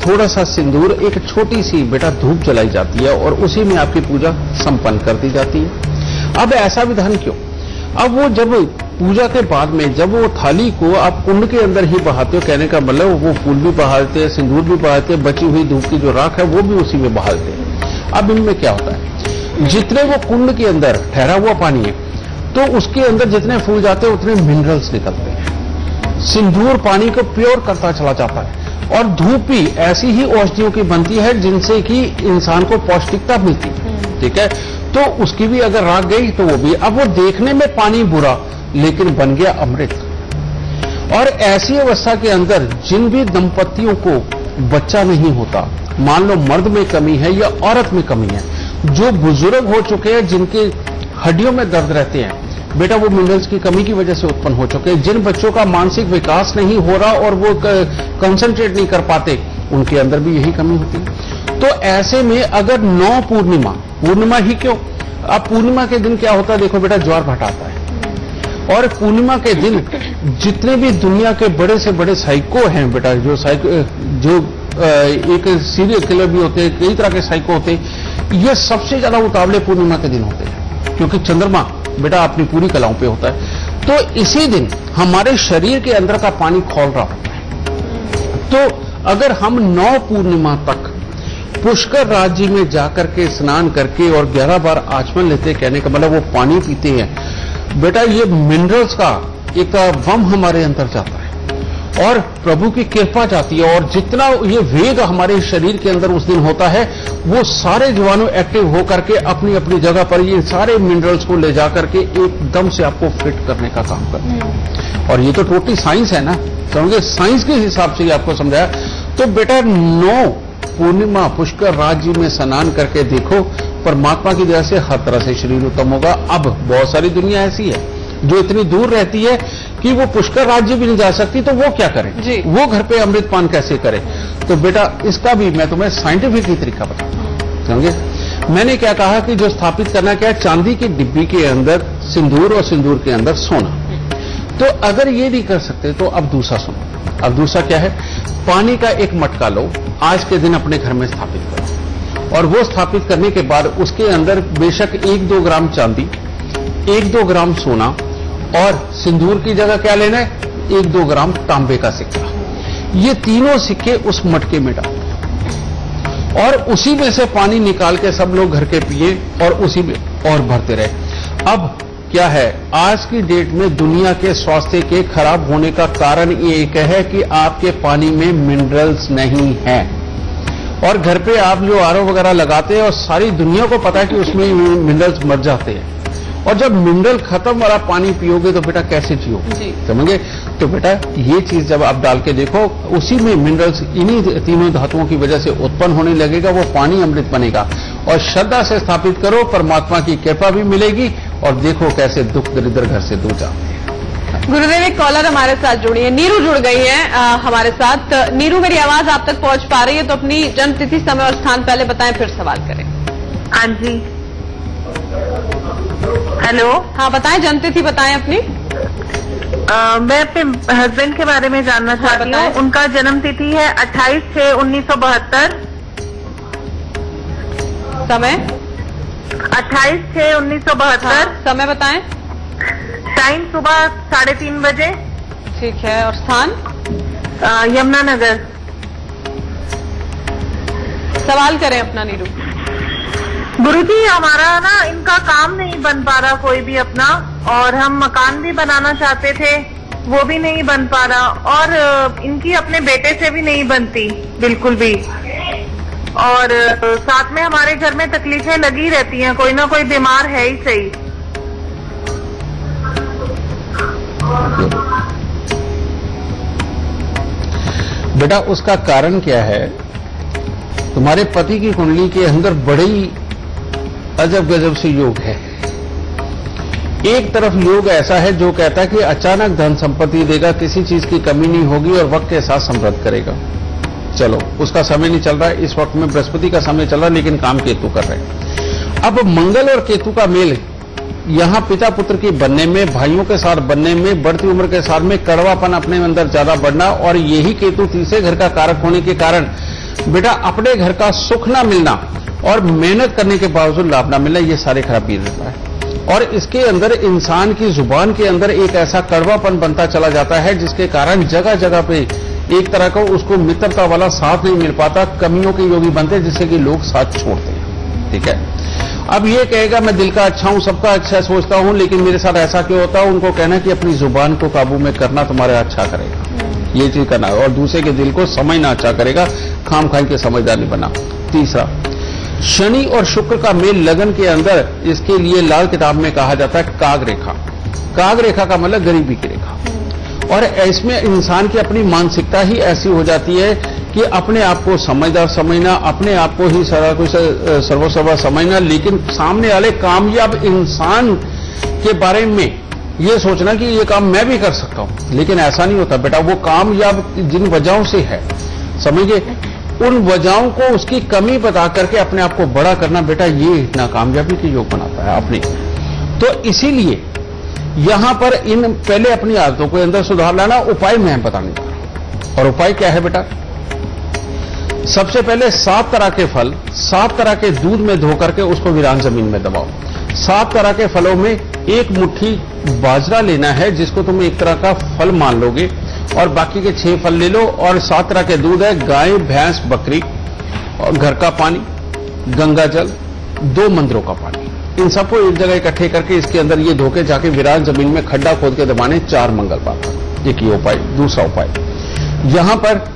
Speaker 2: थोड़ा सा सिंदूर, एक छोटी सी बेटा धूप जलाई जाती है और उसी में आपकी पूजा संपन्न कर दी जाती है। अब ऐसा विधान क्यों? अब वो जब पूजा के बाद में जब वो थाली को आप कुंड के अंदर ही बहाते हो, कहने का मतलब वो फूल भी बहाते हैं, सिंदूर भी बहाते हैं, बची हुई धूप की जो राख है वो भी उसी में बहाते हैं। अब इनमें क्या होता है, जितने वो कुंड के अंदर ठहरा हुआ पानी है तो उसके अंदर जितने फूल जाते हैं उतने मिनरल्स निकलते हैं। सिंदूर पानी को प्योर करता चला जाता है, और धूप भी ऐसी ही औषधियों की बनती है जिनसे कि इंसान को पौष्टिकता मिलती है। ठीक है, तो उसकी भी अगर राख गई तो वो भी। अब वो देखने में पानी बुरा, लेकिन बन गया अमृत। और ऐसी अवस्था के अंदर जिन भी दंपतियों को बच्चा नहीं होता, मान लो मर्द में कमी है या औरत में कमी है, जो बुजुर्ग हो चुके हैं, जिनके हड्डियों में दर्द रहते हैं बेटा, वो मिनरल्स की कमी की वजह से उत्पन्न हो चुके हैं। जिन बच्चों का मानसिक विकास नहीं हो रहा और वो कंसंट्रेट नहीं कर पाते, उनके अंदर भी यही कमी होती है। तो ऐसे में अगर 9 पूर्णिमा ही क्यों, अब पूर्णिमा के दिन क्या होता है देखो बेटा, ज्वार भाटा आता है। और पूर्णिमा के दिन जितने भी दुनिया के बड़े से बड़े साइको हैं बेटा, जो एक सीरियल किलर भी होते हैं, कई तरह के साइको होते हैं, ये सबसे ज्यादा उतावले पूर्णिमा के दिन होते हैं, क्योंकि चंद्रमा बेटा अपनी पूरी कलाओं पे होता है। तो इसी दिन हमारे शरीर के अंदर का पानी खौल रहा होता है। तो अगर हम 9 पूर्णिमा तक पुष्कर राज्य में जाकर के स्नान करके और 11 बार आचमन लेते, कहने का मतलब वो पानी पीते हैं बेटा, ये मिनरल्स का एक वम हमारे अंदर जाता है और प्रभु की कृपा जाती है, और जितना ये वेग हमारे शरीर के अंदर उस दिन होता है, वो सारे जीवाणु एक्टिव होकर के अपनी अपनी जगह पर ये सारे मिनरल्स को ले जाकर के एकदम से आपको फिट करने का काम करते हैं। और ये तो टोटली साइंस है ना, समझे, साइंस के हिसाब से ये आपको समझाया। तो बेटा 9 पूर्णिमा पुष्कर राज्य में स्नान करके देखो, परमात्मा की दया से हर तरह से शरीर उत्तम होगा। अब बहुत सारी दुनिया ऐसी है जो इतनी दूर रहती है कि वो पुष्कर राज्य भी नहीं जा सकती, तो वो क्या करें
Speaker 1: जी। वो
Speaker 2: घर पे अमृतपान कैसे करें? तो बेटा इसका भी मैं तुम्हें साइंटिफिक ही तरीका बताता हूं, समझे। मैंने क्या कहा कि जो स्थापित करना क्या है, चांदी की डिब्बी के अंदर सिंदूर और सिंदूर के अंदर सोना। तो अगर ये नहीं कर सकते तो अब दूसरा सुनो। अब दूसरा क्या है, पानी का एक मटका लो, आज के दिन अपने घर में स्थापित करो, और वो स्थापित करने के बाद उसके अंदर बेशक 1-2 ग्राम चांदी, 1-2 ग्राम सोना, और सिंदूर की जगह क्या लेना है, 1-2 ग्राम तांबे का सिक्का। ये तीनों सिक्के उस मटके में डाल। और उसी में से पानी निकाल के सब लोग घर के पिए और उसी में और भरते रहे। अब क्या है, आज की डेट में दुनिया के स्वास्थ्य के खराब होने का कारण ये एक है कि आपके पानी में मिनरल्स नहीं है। और घर पे आप जो आरओ वगैरह लगाते हैं और सारी दुनिया को पता है कि उसमें मिनरल्स मर जाते हैं, और जब मिनरल खत्म वाला पानी पियोगे तो बेटा कैसे जियोगे, समझे? तो बेटा ये चीज जब आप डाल के देखो, उसी में मिनरल्स इन्हीं तीनों धातुओं की वजह से उत्पन्न होने लगेगा, वो पानी अमृत बनेगा। और श्रद्धा से स्थापित करो, परमात्मा की कृपा भी मिलेगी, और देखो कैसे दुख दरिद्र घर से दूर जाते हैं।
Speaker 1: गुरुदेव, एक कॉलर हमारे साथ जुड़ी है, नीरू जुड़ गई है हमारे साथ। नीरू, मेरी आवाज आप तक पहुंच पा रही है? तो अपनी जन्मतिथि, समय और स्थान पहले बताएं, फिर सवाल करें।
Speaker 3: हाँ जी, हेलो।
Speaker 1: हाँ बताएं, जन्मतिथि बताएं अपनी।
Speaker 3: मैं अपने हस्बैंड के बारे में जानना चाहती हूँ। उनका जन्म तिथि है 28/6/1972।
Speaker 1: समय?
Speaker 3: 28/6/1972।
Speaker 1: समय बताएं।
Speaker 3: टाइम सुबह 3:30 बजे।
Speaker 1: ठीक है, और स्थान?
Speaker 3: यमुनानगर।
Speaker 1: सवाल करें अपना नीरू।
Speaker 3: गुरुजी, हमारा ना इनका काम नहीं बन पा रहा कोई भी अपना, और हम मकान भी बनाना चाहते थे, वो भी नहीं बन पा रहा, और इनकी अपने बेटे से भी नहीं बनती बिल्कुल भी। और साथ में हमारे घर में तकलीफें लगी रहती हैं, कोई ना कोई बीमार है ही सही।
Speaker 2: बेटा उसका कारण क्या है? तुम्हारे पति की कुंडली के अंदर बड़ी अजब गजब से योग है। एक तरफ योग ऐसा है जो कहता है कि अचानक धन संपत्ति देगा, किसी चीज की कमी नहीं होगी और वक्त के साथ समृद्ध करेगा। चलो, उसका समय नहीं चल रहा है इस वक्त में, बृहस्पति का समय चल रहा है, लेकिन काम केतु कर रहे हैं। अब मंगल और केतु का मेल यहां पिता पुत्र की बनने में, भाइयों के साथ बनने में, बढ़ती उम्र के साथ में कड़वापन अपने अंदर ज्यादा बढ़ना, और यही केतु तीसरे घर का कारक होने के कारण बेटा अपने घर का सुख ना मिलना और मेहनत करने के बावजूद लाभ ना मिलना, ये सारे खराबी रहता है। और इसके अंदर इंसान की जुबान के अंदर एक ऐसा कड़वापन बनता चला जाता है, जिसके कारण जगह जगह पे एक तरह का उसको मित्रता वाला साथ नहीं मिल पाता, कमियों के योगी बनते, जिससे कि लोग साथ छोड़ते हैं। ठीक है, अब ये कहेगा मैं दिल का अच्छा हूं, सबका अच्छा सोचता हूं, लेकिन मेरे साथ ऐसा क्यों होता है? उनको कहना कि अपनी जुबान को काबू में करना तुम्हारा अच्छा करेगा, ये चीज करना है, और दूसरे के दिल को समझना अच्छा करेगा, खाम खाई के समझदार नहीं बना। तीसरा, शनि और शुक्र का मेल लगन के अंदर, इसके लिए लाल किताब में कहा जाता है काग रेखा। काग रेखा का मतलब गरीबी की रेखा, और इसमें इंसान की अपनी मानसिकता ही ऐसी हो जाती है कि अपने आप को समझदार समझना, अपने आप को ही सारा कुछ सर्वसर्वा समझना, लेकिन सामने वाले कामयाब इंसान के बारे में ये सोचना कि ये काम मैं भी कर सकता हूं, लेकिन ऐसा नहीं होता बेटा। वो कामयाब जिन वजहों से है, समझिए, उन वजहों को उसकी कमी बता करके अपने आप को बड़ा करना बेटा, ये नाकामयाबी के योग बनाता है अपने। तो इसीलिए यहां पर इन पहले अपनी आदतों को अंदर सुधार लाना, उपाय मैं बताने जा रहा हूं। और उपाय क्या है बेटा? सबसे पहले 7 तरह के फल 7 तरह के दूध में धो करके उसको वीरान जमीन में दबाओ। 7 तरह के फलों में एक मुट्ठी बाजरा लेना है, जिसको तुम एक तरह का फल मान लोगे, और बाकी के 6 फल ले लो, और 7 तरह के दूध है, गाय, भैंस, बकरी, और घर का पानी, गंगा जल, 2 मंदिरों का पानी, इन सबको एक जगह इकट्ठे करके इसके अंदर ये धोके जाके वीरान जमीन में खड्डा खोद के दबाने 4 मंगलवार। एक ये उपाय। दूसरा उपाय, यहां पर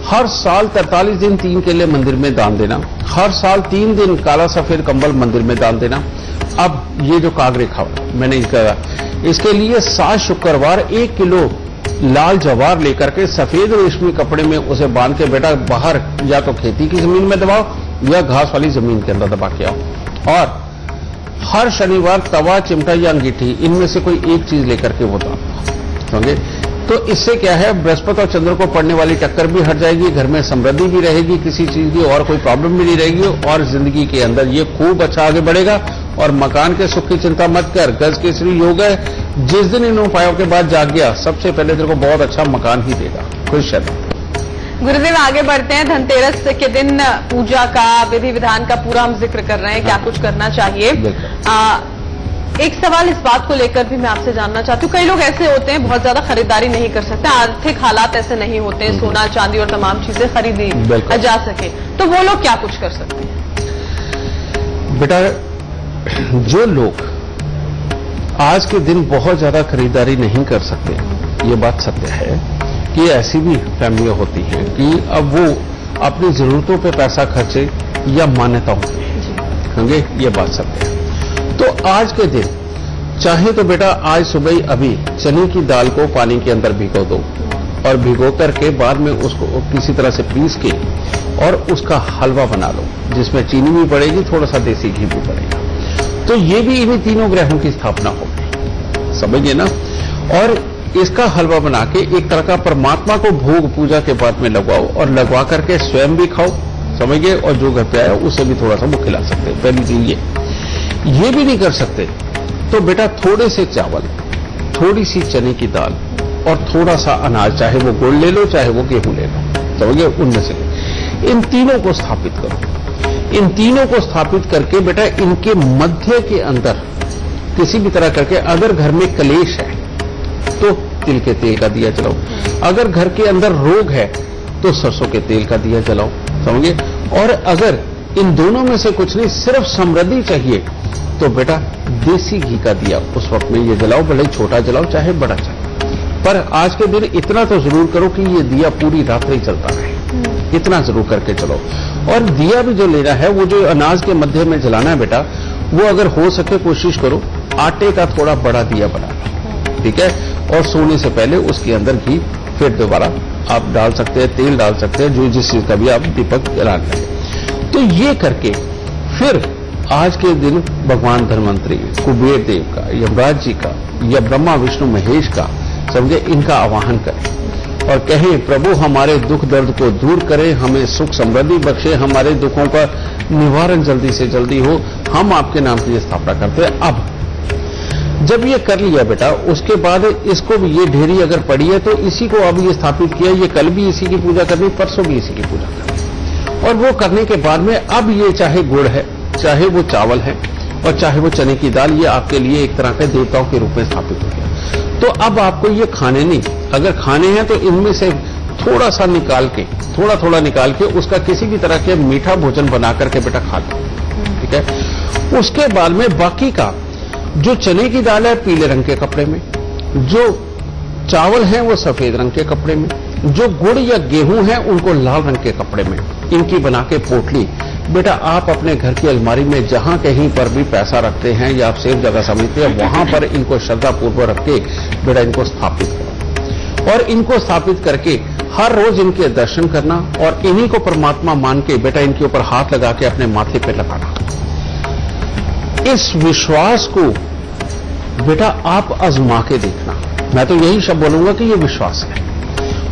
Speaker 2: हर साल 43 दिन 3 केले मंदिर में दान देना, हर साल 3 दिन काला सफेद कंबल मंदिर में दान देना। अब ये जो काग रेखा मैंने कहा, इसके लिए 7 शुक्रवार 1 किलो लाल जवार लेकर के सफेद रेशमी कपड़े में उसे बांध के बेटा बाहर या तो खेती की जमीन में दबाओ या घास वाली जमीन के अंदर दबा के आओ। और हर शनिवार तवा, चिमटा या अंगीठी, इनमें से कोई एक चीज लेकर के वो दान, समझे? तो इससे क्या है, बृहस्पति और चंद्र को पड़ने वाली टक्कर भी हट जाएगी, घर में समृद्धि भी रहेगी, किसी चीज की और कोई प्रॉब्लम भी नहीं रहेगी, और जिंदगी के अंदर ये खूब अच्छा आगे बढ़ेगा। और मकान के सुख की चिंता मत कर, गज केसरी योग है, जिस दिन इन उपायों के बाद जाग गया, सबसे पहले तेरे को बहुत अच्छा मकान ही देगा। खुश रहना।
Speaker 1: गुरुदेव, आगे बढ़ते हैं। धनतेरस के दिन पूजा का, विधि विधान का पूरा हम जिक्र कर रहे हैं, क्या कुछ करना चाहिए। एक सवाल इस बात को लेकर भी मैं आपसे जानना चाहती हूँ, कई लोग ऐसे होते हैं बहुत ज्यादा खरीदारी नहीं कर सकते, आर्थिक हालात ऐसे नहीं होते हैं, सोना चांदी और तमाम चीजें खरीदी जा सके, तो वो लोग क्या कुछ कर सकते हैं?
Speaker 2: बेटा, जो लोग आज के दिन बहुत ज्यादा खरीदारी नहीं कर सकते, ये बात सत्य है कि ऐसी भी फैमिलियां होती हैं कि अब वो अपनी जरूरतों पे पैसा खर्चे या मान्यताओं पे होंगे, ये बात सत्य है। तो आज के दिन चाहे तो बेटा आज सुबह ही अभी चने की दाल को पानी के अंदर भिगो दो और भिगो करके बाद में उसको किसी तरह से पीस के और उसका हलवा बना लो, जिसमें चीनी भी पड़ेगी, थोड़ा सा देसी घी भी पड़ेगा। तो ये भी इन्हीं तीनों ग्रहों की स्थापना होगी, समझिए ना। और इसका हलवा बना के एक तरह का परमात्मा को भोग पूजा के बाद में लगवाओ और लगवा करके स्वयं भी खाओ, समझिए, और जो घर पे आया उसे भी थोड़ा सा वो खिला सकते हैं। पहली चीज ये भी नहीं कर सकते तो बेटा थोड़े से चावल, थोड़ी सी चने की दाल और थोड़ा सा अनाज, चाहे वो गुड़ ले लो चाहे वो गेहूं ले लो, समझिए, उनमें से इन तीनों को स्थापित करो। इन तीनों को स्थापित करके बेटा इनके मध्य के अंदर किसी भी तरह करके, अगर घर में कलेश है तो तिल के तेल का दिया जलाओ, अगर घर के अंदर रोग है तो सरसों के तेल का दिया जलाओ, समझिए। और अगर इन दोनों में से कुछ नहीं, सिर्फ समृद्धि चाहिए तो बेटा देसी घी का दिया उस वक्त में ये जलाओ, भले छोटा जलाओ चाहे बड़ा जलाओ, पर आज के दिन इतना तो जरूर करो कि ये दिया पूरी रात नहीं चलता रहे, इतना जरूर करके चलो। और दिया भी जो लेना है, वो जो अनाज के मध्य में जलाना है बेटा, वो अगर हो सके कोशिश करो आटे का थोड़ा बड़ा दिया बना लो, ठीक है। और सोने से पहले उसके अंदर घी फिर दोबारा आप डाल सकते हैं, तेल डाल सकते हैं, जो जिस चीज का भी आप दीपक जलाना है। तो ये करके फिर आज के दिन भगवान धन्वंतरी, कुबेर देव का, यमराज जी का या ब्रह्मा विष्णु महेश का, समझे, इनका आवाहन करें और कहें प्रभु हमारे दुख दर्द को दूर करें, हमें सुख समृद्धि बख्शे, हमारे दुखों का निवारण जल्दी से जल्दी हो, हम आपके नाम की स्थापना करते हैं। अब जब ये कर लिया बेटा, उसके बाद इसको भी, ये ढेरी अगर पड़ी है तो इसी को अब ये स्थापित किया, ये कल भी इसी की पूजा करनी, परसों भी इसी की पूजा करनी। और वो करने के बाद में अब ये चाहे गुड़ है, चाहे वो चावल है और चाहे वो चने की दाल, ये आपके लिए एक तरह के देवताओं के रूप में स्थापित हो गया। तो अब आपको ये खाने नहीं, अगर खाने हैं तो इनमें से थोड़ा सा निकाल के, थोड़ा थोड़ा निकाल के उसका किसी भी तरह के मीठा भोजन बना करके बेटा खा लो, ठीक है। उसके बाद में बाकी का जो चने की दाल है पीले रंग के कपड़े में, जो चावल है वो सफेद रंग के कपड़े में, जो गुड़ या गेहूं है उनको लाल रंग के कपड़े में, इनकी बना के पोटली बेटा आप अपने घर की अलमारी में जहां कहीं पर भी पैसा रखते हैं या आप सेफ जगह समझते हैं, वहां पर इनको श्रद्धापूर्वक रख के बेटा इनको स्थापित करो। और इनको स्थापित करके हर रोज इनके दर्शन करना और इन्हीं को परमात्मा मान के बेटा इनके ऊपर हाथ लगा के अपने माथे पे लगाना। इस विश्वास को बेटा आप आजमा के देखना, मैं तो यही शब्द बोलूंगा कि ये विश्वास है,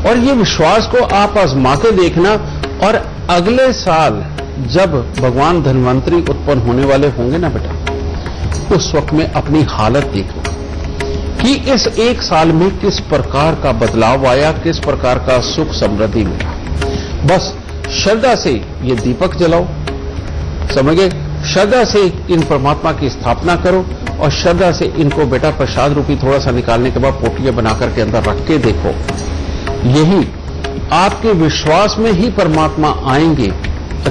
Speaker 2: और ये विश्वास को आप आजमा के देखना। और अगले साल जब भगवान धन्वंतरी उत्पन्न होने वाले होंगे ना बेटा, उस वक्त में अपनी हालत देख लो कि इस एक साल में किस प्रकार का बदलाव आया, किस प्रकार का सुख समृद्धि मिला। बस श्रद्धा से ये दीपक जलाओ, समझे, श्रद्धा से इन परमात्मा की स्थापना करो और श्रद्धा से इनको बेटा प्रसाद रूपी थोड़ा सा निकालने के बाद पोटलियां बनाकर के अंदर रख के देखो। यही आपके विश्वास में ही परमात्मा आएंगे,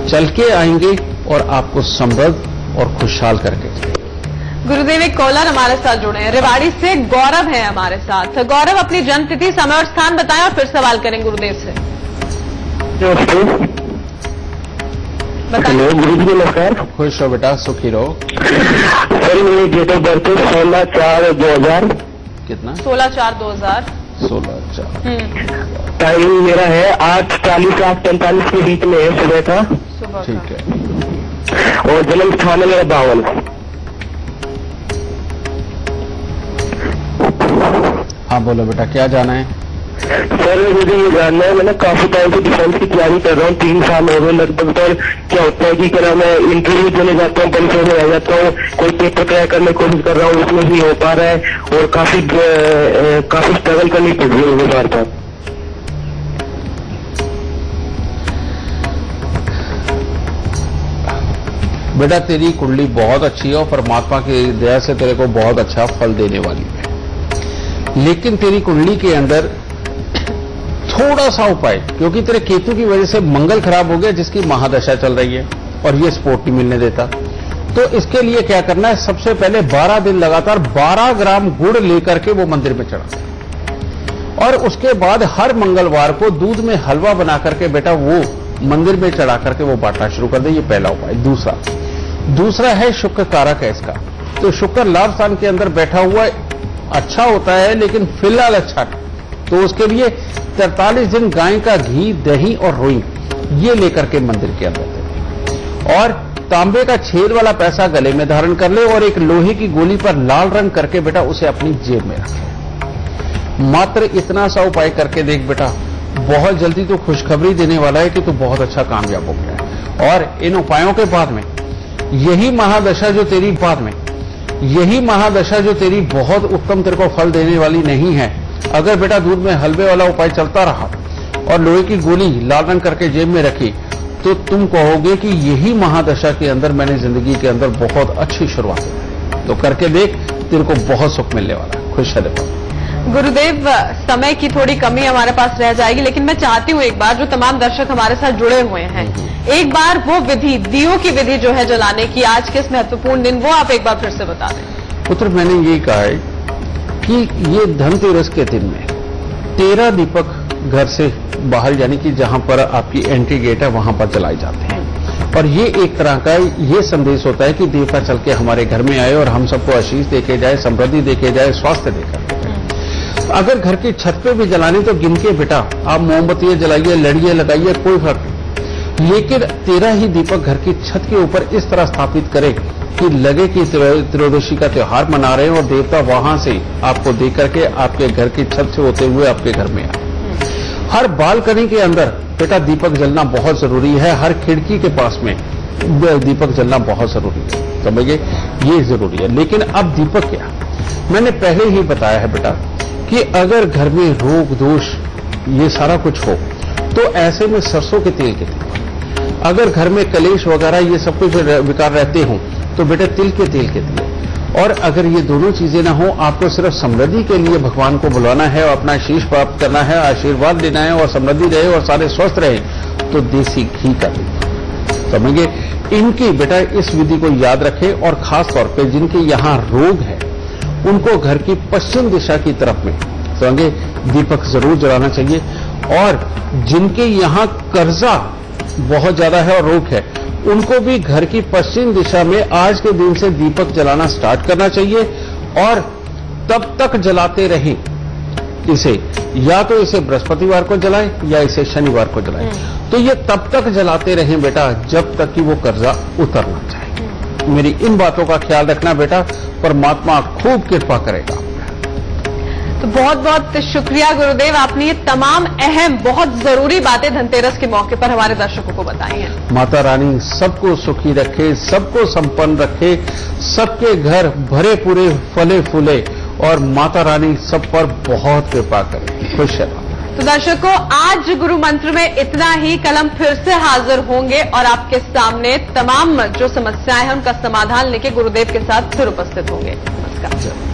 Speaker 2: चल के आएंगे और आपको समृद्ध और खुशहाल करके जाएंगे।
Speaker 1: गुरुदेव एक कॉलर हमारे साथ जुड़े हैं, रेवाड़ी से गौरव है हमारे साथ। गौरव अपनी जन्मतिथि, समय और स्थान बताएं और फिर सवाल करें गुरुदेव से।
Speaker 3: हेलो गुरु जी नमस्कार।
Speaker 2: खुश हो बेटा, सुखी रहो।
Speaker 3: सर मेरी डेट ऑफ बर्थ 16/4/2000।
Speaker 2: कितना?
Speaker 1: 16/4/2000।
Speaker 2: 16/4।
Speaker 3: टाइम मेरा है 8:40 8:45 के बीच में है सुबह का।
Speaker 1: सुबह
Speaker 2: ठीक है।
Speaker 3: और जन्म स्थान है मेरा 52।
Speaker 2: हाँ बोलो बेटा, क्या जाना है?
Speaker 3: सर मुझे ये जानना है, मैंने काफी टाइम से डिफेंस की तैयारी कर रहा हूँ, 3 साल हो गए लगभग। सर क्या होता है कि क्या मैं इंटरव्यू देने जाता हूँ, परीक्षा में रह जाता हूँ, कोई पेपर क्रैक करने की कोशिश कर रहा हूँ, उसमें नहीं हो पा रहा है और काफी स्ट्रगल करनी पड़ रही है मुझे बार बार।
Speaker 2: बेटा तेरी कुंडली बहुत अच्छी है और परमात्मा की दया से तेरे को बहुत अच्छा फल देने वाली है, लेकिन तेरी कुंडली के अंदर थोड़ा सा उपाय, क्योंकि तेरे केतु की वजह से मंगल खराब हो गया जिसकी महादशा चल रही है और ये सपोर्ट नहीं मिलने देता। तो इसके लिए क्या करना है, सबसे पहले 12 दिन लगातार 12 ग्राम गुड़ लेकर के वो मंदिर में चढ़ा, और उसके बाद हर मंगलवार को दूध में हलवा बना करके बेटा वो मंदिर में चढ़ा करके वो बांटना शुरू कर दे। ये पहला उपाय। दूसरा है शुक्र कारक है इसका, तो शुक्र लाभ स्थान के अंदर बैठा हुआ अच्छा होता है लेकिन फिलहाल अच्छा नहीं, तो उसके लिए 43 दिन गाय का घी, दही और रोई ये लेकर के मंदिर के अंदर दे, और तांबे का छेद वाला पैसा गले में धारण कर ले और एक लोहे की गोली पर लाल रंग करके बेटा उसे अपनी जेब में रखे। मात्र इतना सा उपाय करके देख बेटा, बहुत जल्दी तो खुशखबरी देने वाला है कि तू बहुत अच्छा कामयाब हो गया है। और इन उपायों के बाद में यही महादशा जो तेरी बहुत उत्तम तेरे को फल देने वाली नहीं है, अगर बेटा दूध में हलवे वाला उपाय चलता रहा और लोहे की गोली लाल रंग करके जेब में रखी, तो तुम कहोगे कि यही महादशा के अंदर मैंने जिंदगी के अंदर बहुत अच्छी शुरुआत की। तो करके देख, तेरे को बहुत सुख मिलने वाला है। खुश रहे।
Speaker 1: गुरुदेव, समय की थोड़ी कमी हमारे पास रह जाएगी, लेकिन मैं चाहती हूं एक बार जो तमाम दर्शक हमारे साथ जुड़े हुए हैं, एक बार वो विधि, दियों की विधि जो है जलाने की आज के इस महत्वपूर्ण दिन, वो आप एक बार फिर से बता दें।
Speaker 2: पुत्र, मैंने यही कहा है कि ये धनतेरस के दिन में 13 दीपक घर से बाहर, यानी कि जहां पर आपकी एंट्री गेट है वहां पर जलाए जाते हैं, और ये एक तरह का ये संदेश होता है कि देवता चल के हमारे घर में आए और हम सबको आशीष देके जाए, समृद्धि देके जाए, स्वास्थ्य देकर। अगर घर की छत पे भी जलानी तो गिन के बेटा आप मोमबत्तियां जलाइए, लड़ियां लगाइए, कोई फर्क नहीं, लेकिन 13 ही दीपक घर की छत के ऊपर इस तरह स्थापित करें कि लगे कि त्रयोदशी का त्योहार मना रहे हैं और देवता वहां से आपको देख करके आपके घर की छत से होते हुए आपके घर में आए। हर बालकनी के अंदर बेटा दीपक जलना बहुत जरूरी है, हर खिड़की के पास में दीपक जलना बहुत जरूरी है, समझिए ये जरूरी है। लेकिन अब दीपक क्या, मैंने पहले ही बताया है बेटा कि अगर घर में रोग दोष ये सारा कुछ हो तो ऐसे में सरसों के तेल के दीपक, अगर घर में कलेश वगैरह ये सब कुछ विकार रहते हों तो बेटा तिल के तेल के दिए, और अगर ये दोनों चीजें ना हो, आपको सिर्फ समृद्धि के लिए भगवान को बुलाना है और अपना आशीष प्राप्त करना है, आशीर्वाद लेना है और समृद्धि रहे और सारे स्वस्थ रहे, तो देसी घी का दीपक, समझिए इनकी बेटा इस विधि को याद रखें। और खास तौर पे जिनके यहाँ रोग है उनको घर की पश्चिम दिशा की तरफ में समझिए दीपक जरूर जलाना चाहिए, और जिनके यहाँ कर्जा बहुत ज्यादा है और रोग है उनको भी घर की पश्चिम दिशा में आज के दिन से दीपक जलाना स्टार्ट करना चाहिए, और तब तक जलाते रहें इसे, या तो इसे बृहस्पतिवार को जलाएं या इसे शनिवार को जलाएं। तो ये तब तक जलाते रहें बेटा जब तक कि वो कर्जा उतरना चाहिए। मेरी इन बातों का ख्याल रखना बेटा, परमात्मा खूब कृपा करेगा।
Speaker 1: तो बहुत बहुत शुक्रिया गुरुदेव, आपने ये तमाम अहम बहुत जरूरी बातें धनतेरस के मौके पर हमारे दर्शकों को बताई हैं।
Speaker 2: माता रानी सबको सुखी रखे, सबको संपन्न रखे, सबके घर भरे पूरे फले फूले, और माता रानी सब पर बहुत कृपा करे। खुश रहो।
Speaker 1: तो दर्शकों, आज गुरु मंत्र में इतना ही। कल हम फिर से हाजिर होंगे और आपके सामने तमाम जो समस्याएं हैं उनका समाधान लेके गुरुदेव के साथ फिर उपस्थित होंगे। नमस्कार।